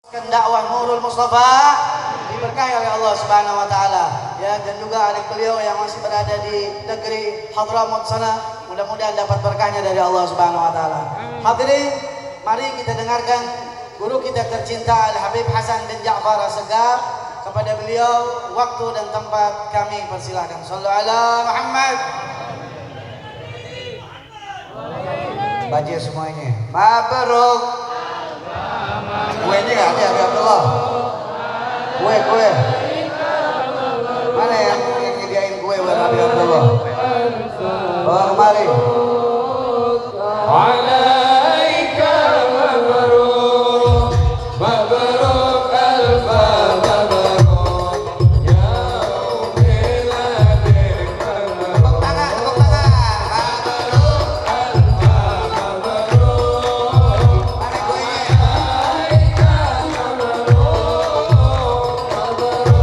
dakwah Nurul Mustafa diberkahi oleh Allah Subhanahu wa taala ya, dan juga adik beliau yang masih berada di negeri Hadramaut sana, mudah-mudahan dapat berkahnya dari Allah Subhanahu wa taala. Hadirin, mari kita dengarkan guru kita tercinta Al Habib Hasan bin Ja'far As-Segaf. Kepada beliau waktu dan tempat kami persilakan. Shallu ala Muhammad. Baca semuanya. Mabruk. Kuenya nggak ada, Habib Abdullah. Kue. Mana yang nyediain kue buat Habib Abdullah? Bawa kemari. Alaika mabruk, mabruk alfa mabruk, ya umiladik mabruk. Tepuk tangan. Mabruk Alfa mabruk, mana kuenya? alaika mabruk, mabruk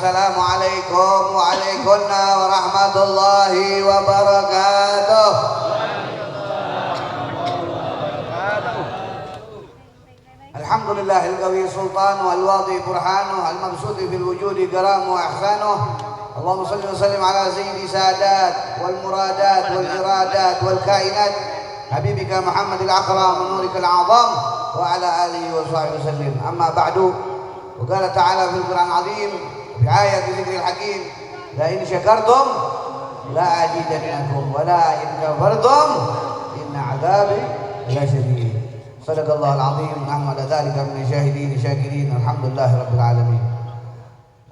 Assalamualaikum warahmatullahi wabarakatuh. Alhamdulillahil qawi sultan wal wadi burhanu al mabsudi fil wujudi karamu ahsanu. Allahumma salli wa sallim ala sayyidi sadat wal muradat wal iradat wal kainat habibika Muhammadil akram wa nurikal azam wa ala alihi wa sahbihi wasallim. Amma ba'du. Wa qala ta'ala fil Qur'an azim fi ayat dzikril hakim la in syakartum la azidannakum wa la in kafartum inna 'adzabi lasyadid. Sadaqallahul azim. Nahnu ala dzalika min syahidin syakirin. Alhamdulillahirabbil alamin.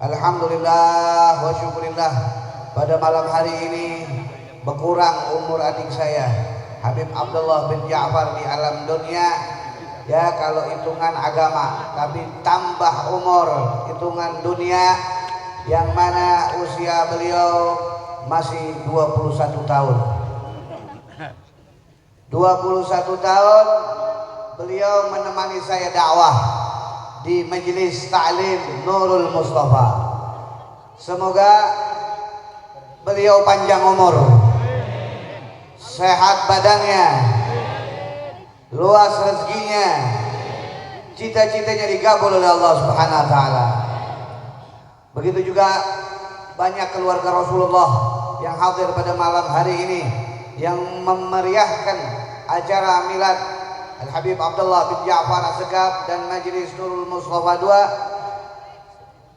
Alhamdulillah wa syukurillah, pada malam hari ini berkurang umur adik saya Habib Abdullah bin Ja'far di alam dunia. Ya kalau hitungan agama, tapi tambah umur hitungan dunia, yang mana usia beliau masih 21 tahun. 21 tahun beliau menemani saya dakwah di Majelis Ta'lim Nurul Mustafa. Semoga beliau panjang umur, sehat badannya, luas rezekinya, cita-citanya digabul oleh Allah Subhanahu wa taala. Begitu juga banyak keluarga Rasulullah yang hadir pada malam hari ini yang memeriahkan acara milad Al-Habib Abdullah bin Ja'far As-Segaf dan Majelis Nurul Mustafa II.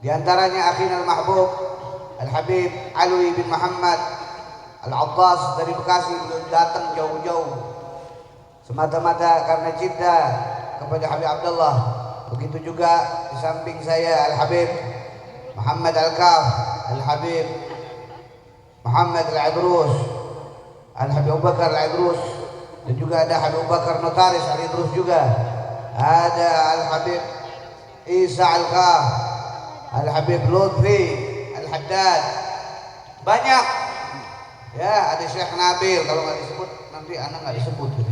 Di antaranya akhina al-mahbub Al-Habib Alwi bin Muhammad Al-Attas dari Bekasi datang jauh-jauh semata-mata karena cinta kepada Habib Abdullah. Begitu juga di samping saya Al-Habib Muhammad Al-Kaf, Al-Habib Muhammad Al-Idrus, Al-Habib Abu Bakar Al-Idrus, dan juga ada Habib Bakar Notaris Al-Idrus juga. Ada Al-Habib Isa Al-Kaf, Al-Habib Lutfi Al-Haddad. Banyak. Ya, ada Syekh Nabil, kalau nggak disebut nanti anak nggak disebut gitu.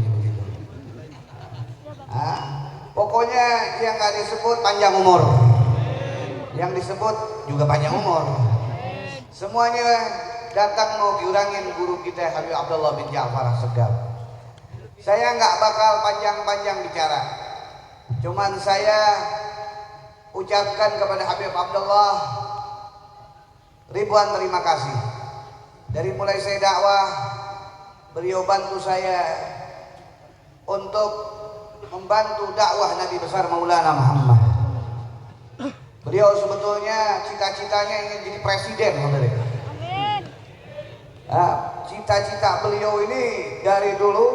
Pokoknya yang nggak disebut panjang umur, yang disebut juga panjang umur. Semuanya datang mau diurangin guru kita Habib Abdullah bin Ja'far As-Segaf. Saya nggak bakal panjang-panjang bicara, cuman saya ucapkan kepada Habib Abdullah ribuan terima kasih. Dari mulai saya dakwah, beliau bantu saya untuk membantu dakwah Nabi besar Maulana Muhammad. Beliau sebetulnya cita-citanya ingin jadi presiden, saudara. Cita-cita beliau ini dari dulu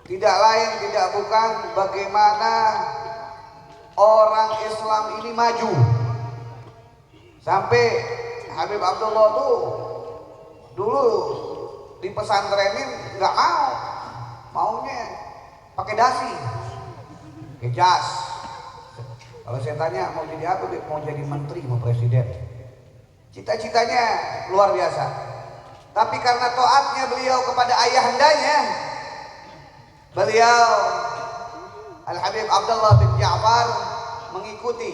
tidak lain tidak bukan bagaimana orang Islam ini maju. Sampai Habib Abdullah tuh dulu di pesantrenin nggak maunya pakai dasi, pakai jas. Kalau saya tanya mau jadi apa, mau jadi menteri, mau presiden. Cita-citanya luar biasa. Tapi karena taatnya beliau kepada ayahandanya, beliau Al-Habib Abdullah bin Ja'far mengikuti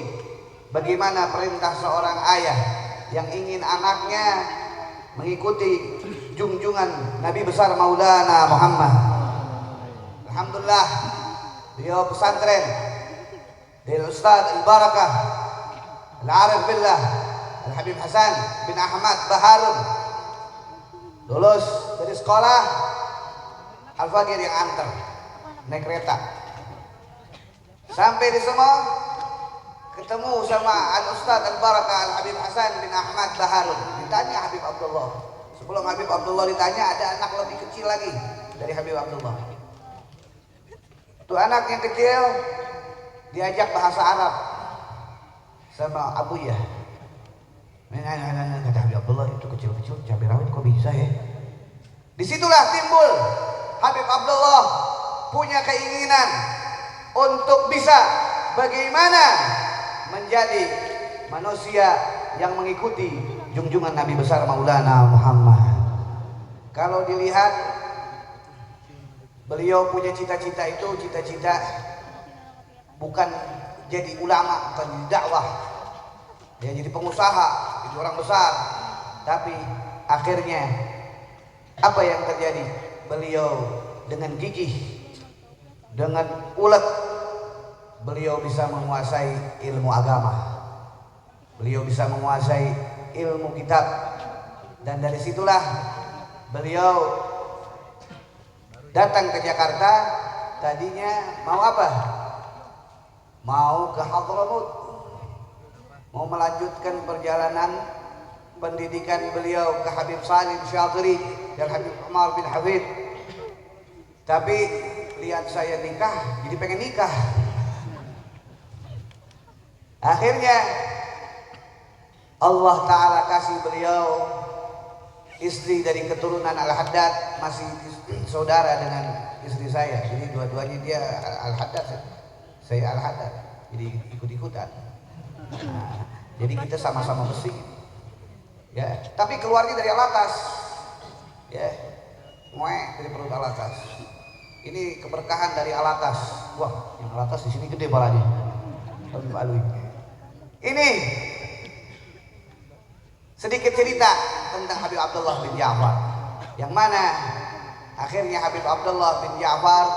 bagaimana perintah seorang ayah yang ingin anaknya mengikuti junjungan Nabi besar Maulana Muhammad. Alhamdulillah, beliau pesantren dari Ustaz Al-Barakah Al-Arif Billah Al-Habib Hasan bin Ahmad Baharun, lulus dari sekolah Al-Faqir yang antar naik kereta sampai di sana, ketemu sama Al-Ustaz Al-Barakah Al-Habib Hasan bin Ahmad Baharun. Ditanya Habib Abdullah, sebelum Habib Abdullah ditanya ada anak lebih kecil lagi dari Habib Abdullah. Itu anak yang kecil diajak bahasa Arab sama Abuya. Kata Habib Abdullah, itu kecil-kecil cabai rawit kok bisa ya? Disitulah timbul Habib Abdullah punya keinginan untuk bisa bagaimana menjadi manusia yang mengikuti junjungan Nabi besar Maulana Muhammad. Kalau dilihat beliau punya cita-cita itu, cita-cita bukan jadi ulama, bukan jadi dakwah, Dia jadi pengusaha, jadi orang besar. Tapi akhirnya apa yang terjadi? Beliau dengan gigih, dengan ulet, beliau bisa menguasai ilmu agama. Beliau bisa menguasai ilmu kitab. Dan dari situlah beliau datang ke Jakarta. Tadinya mau apa? Mau ke Hadramut, mau melanjutkan perjalanan pendidikan beliau ke Habib Salim Syatiri dan Habib Umar bin Hafid. Tapi lihat saya nikah, jadi pengen nikah. Akhirnya Allah Ta'ala kasih beliau istri dari keturunan Al-Haddad, masih saudara dengan istri saya. Jadi dua-duanya dia Al-Haddad, saya Al-Haddad, jadi ikut-ikutan. Nah, jadi kita sama-sama besi. Ya, tapi keluarnya dari Alatas. Ya, dari perut Alatas. Ini keberkahan dari Alatas. Wah, yang Alatas di sini gede palanya. Ini sedikit cerita tentang Habib Abdullah bin Ja'far, yang mana akhirnya Habib Abdullah bin Ja'far,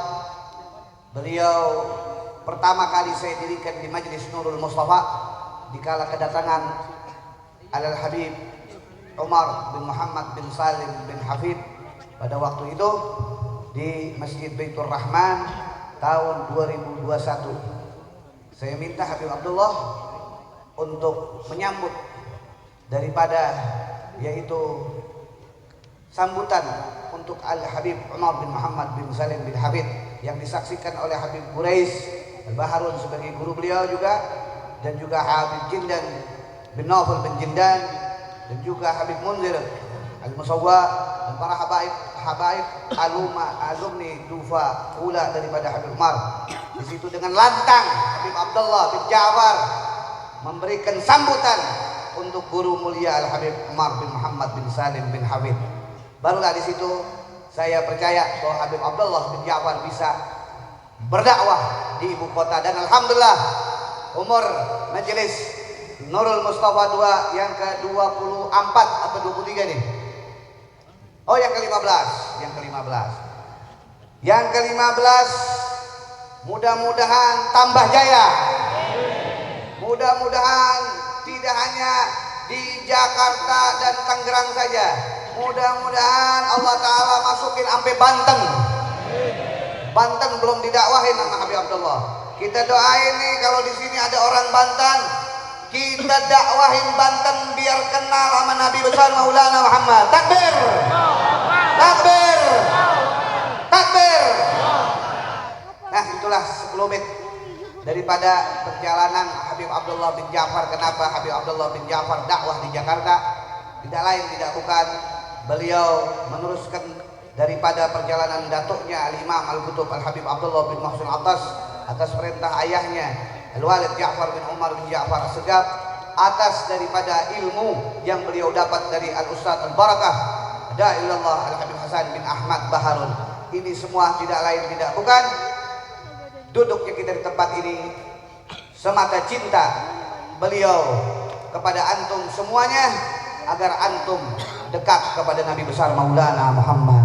beliau pertama kali saya dirikan di Majelis Nurul Mustafa dikala kedatangan Al-Habib Umar bin Muhammad bin Salim bin Hafid pada waktu itu di Masjid Baitur Rahman tahun 2021. Saya minta Habib Abdullah untuk menyambut daripada yaitu sambutan untuk Al-Habib Umar bin Muhammad bin Salim bin Hafid yang disaksikan oleh Habib Quraisy Al-Baharun sebagai guru beliau juga, dan juga Habib Jindan bin Nawfal bin Jindan, dan juga Habib Munzir Al-Musawwa, dan para habaib alumni Dufa Ula daripada Habib Umar. Di situ dengan lantang Habib Abdullah bin Ja'far memberikan sambutan untuk guru mulia Al-Habib Umar bin Muhammad bin Salim bin Hafid. Barulah di situ saya percaya bahwa Habib Abdullah bin Ja'far bisa berdakwah di ibu kota, dan alhamdulillah umur Majelis Nurul Mustafa 2 yang ke-24 atau 23 nih. Oh, yang ke-15, yang ke-15 mudah-mudahan tambah jaya. Mudah-mudahan tidak hanya di Jakarta dan Tangerang saja. Mudah-mudahan Allah Ta'ala masukin sampai Banten. Banten belum didakwahin sama Habib Abdullah. Kita doain nih kalau di sini ada orang Banten, kita dakwahin Banten biar kenal sama Nabi besar Maulana Muhammad. Takbir! Takbir! Takbir! Nah, itulah sekelumit daripada perjalanan Habib Abdullah bin Ja'far. Kenapa Habib Abdullah bin Ja'far dakwah di Jakarta? Tidak lain tidak bukan beliau meneruskan daripada perjalanan datuknya Al-Imam Al-Qutub Al-Habib Abdullah bin Mahsun atas perintah ayahnya Al-Walid Ja'far bin Umar bin Ja'far As-Segaf, atas daripada ilmu yang beliau dapat dari Al-Ustadz Al-Barakah Da'ilallah Al-Habib Hasan bin Ahmad Baharun. Ini semua tidak lain tidak bukan duduknya kita di tempat ini semata cinta beliau kepada antum semuanya, agar antum dekat kepada Nabi besar Maulana Muhammad.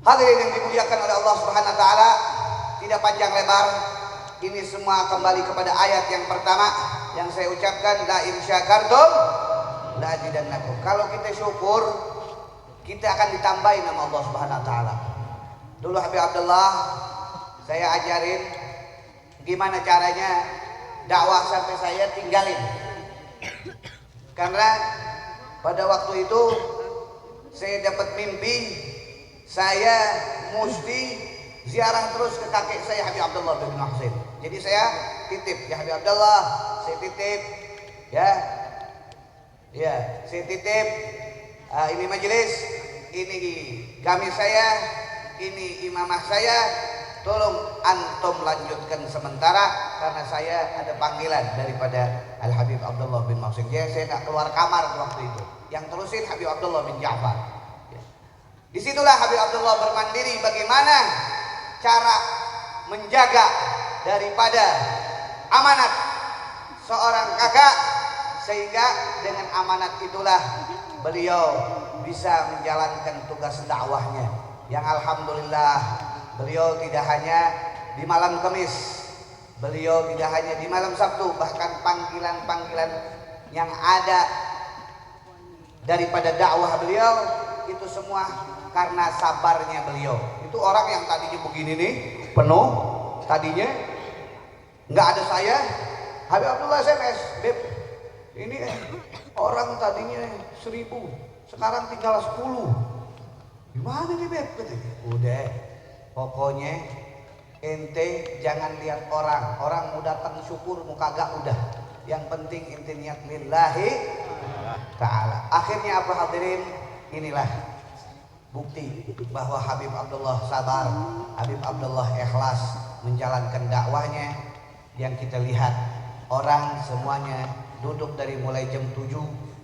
Hadirin yang dimuliakan oleh Allah Subhanahu wa taala, tidak panjang lebar, ini semua kembali kepada ayat yang pertama yang saya ucapkan, la in syakartum la azidannakum. Kalau kita syukur, kita akan ditambahin sama Allah Subhanahu wa taala. Dulu Habib Abdullah saya ajarin gimana caranya dakwah sampai saya tinggalin. Karena pada waktu itu saya dapat mimpi saya mesti ziarah terus ke kakek saya Habib Abdullah bin Mahsin. Jadi saya titip ya Habib Abdullah, saya titip ya, saya titip ini majelis, ini kami saya, ini imamah saya, tolong antum lanjutkan sementara karena saya ada panggilan daripada Al-Habib Abdullah bin Mahsin. Ya, saya nggak keluar kamar waktu itu. Yang terusin Habib Abdullah bin Ja'far. Ya. Disitulah Habib Abdullah bermandiri bagaimana cara menjaga daripada amanat seorang kakak sehingga dengan amanat itulah beliau bisa menjalankan tugas dakwahnya yang alhamdulillah beliau tidak hanya di malam Kamis, beliau tidak hanya di malam Sabtu, bahkan panggilan-panggilan yang ada daripada dakwah beliau itu semua karena sabarnya beliau. Itu orang yang tadinya begini nih penuh, tadinya nggak ada saya, Habib Abdullah SMS, Beb, ini orang tadinya 1000, sekarang tinggal 10. Gimana nih Beb? Udah, pokoknya ente jangan lihat orang, orang mau datang syukur mau kagak udah. Yang penting ente niat lillahi ta'ala. Akhirnya apa hadirin? Inilah bukti bahwa Habib Abdullah sabar, Habib Abdullah ikhlas menjalankan dakwahnya. Yang kita lihat orang semuanya duduk dari mulai jam 7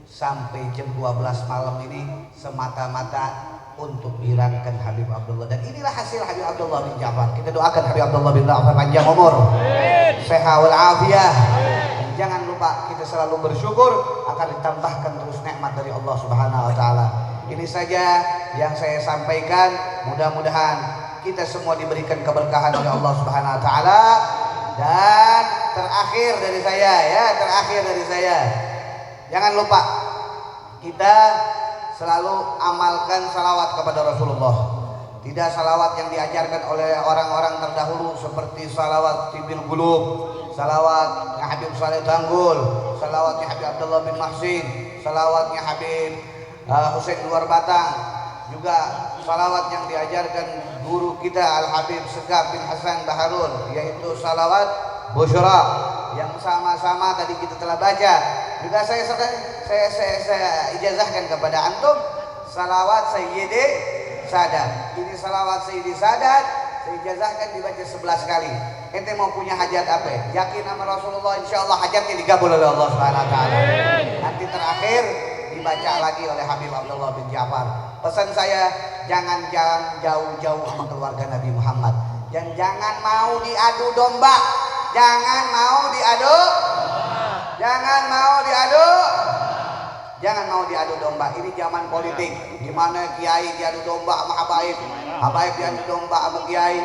sampai jam 12 malam ini semata-mata untuk menghilangkan Habib Abdullah. Dan inilah hasil Habib Abdullah bin Ja'far. Kita doakan Habib Abdullah bin Ja'far panjang umur, sehat wal afiyah. Dan jangan lupa kita selalu bersyukur akan ditambahkan terus nikmat dari Allah Subhanahu wa taala. Ini saja yang saya sampaikan. Mudah-mudahan kita semua diberikan keberkahan oleh Allah Subhanahu wa taala. Dan terakhir dari saya, jangan lupa kita selalu amalkan salawat kepada Rasulullah. Tidak salawat yang diajarkan oleh orang-orang terdahulu seperti salawat Tibil Gulub, salawatnya Habib Saleh Tanggul, salawatnya Habib Abdullah bin Mahsin, salawatnya Habib Husain Luar Batang, juga salawat yang diajarkan guru kita Al-Habib Segaf bin Hasan Baharun, yaitu salawat Busyra yang sama-sama tadi kita telah baca. Juga saya ijazahkan kepada antum salawat Sayyidi Sadat. Ini salawat Sayyidi Sadat saya ijazahkan dibaca 11 kali. Ente mau punya hajat apa? Yakin sama Rasulullah, insyaallah hajatnya digabul oleh Allah Subhanahu wa taala. Nanti terakhir dibaca lagi oleh Habib Abdullah bin Ja'far. Pesan saya, jangan jauh-jauh sama keluarga Nabi Muhammad. Dan jangan mau diadu domba. Jangan mau diadu domba. Ini zaman politik, di mana kiai diadu domba sama habaib, habaib diadu domba sama kiai,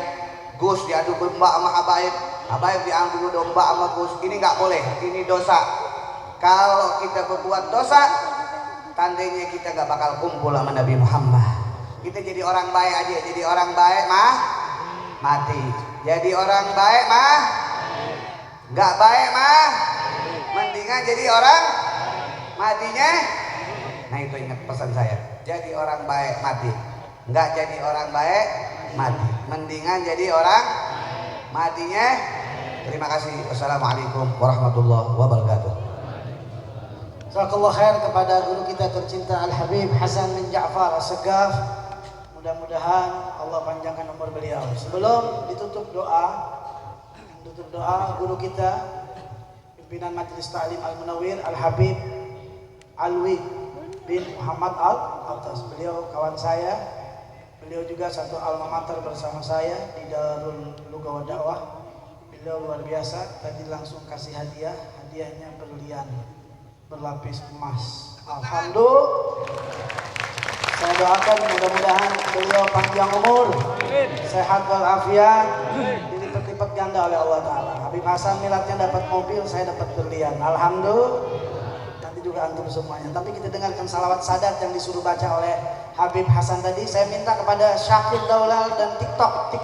Gus diadu domba sama habaib, habaib diadu domba sama Gus. Ini nggak boleh, ini dosa. Kalau kita berbuat dosa, tandanya kita nggak bakal kumpul sama Nabi Muhammad. Kita jadi orang baik aja, jadi orang baik mah mati, jadi orang baik mah nggak baik mah mendingan jadi orang matinya. Nah itu ingat pesan saya, jadi orang baik mati, nggak jadi orang baik mati, mendingan jadi orang matinya. Terima kasih. Wassalamualaikum warahmatullahi wabarakatuh. Jazakallah khair kepada guru kita tercinta Al-Habib Hasan bin Ja'far As-Segaf. Mudah-mudahan Allah panjangkan umur beliau. Sebelum ditutup doa guru kita pimpinan Majelis Ta'lim Al-Munawwir Al-Habib Alwi bin Muhammad Al-Atas. Beliau kawan saya, beliau juga satu alma mater bersama saya di Darul Lugha wa Dakwah. Beliau luar biasa, tadi langsung kasih hadiah, hadiahnya berlian berlapis emas. Alhamdulillah. Saya doakan mudah-mudahan beliau panjang umur, sehat walafiat, dilipat-lipat ganda oleh Allah Ta'ala. Habib Hasan miladnya dapat mobil, saya dapat berlian. Alhamdulillah. Nanti juga antum semuanya. Tapi kita dengarkan salawat sadat yang disuruh baca oleh Habib Hasan tadi. Saya minta kepada Syakir Daulal dan TikTok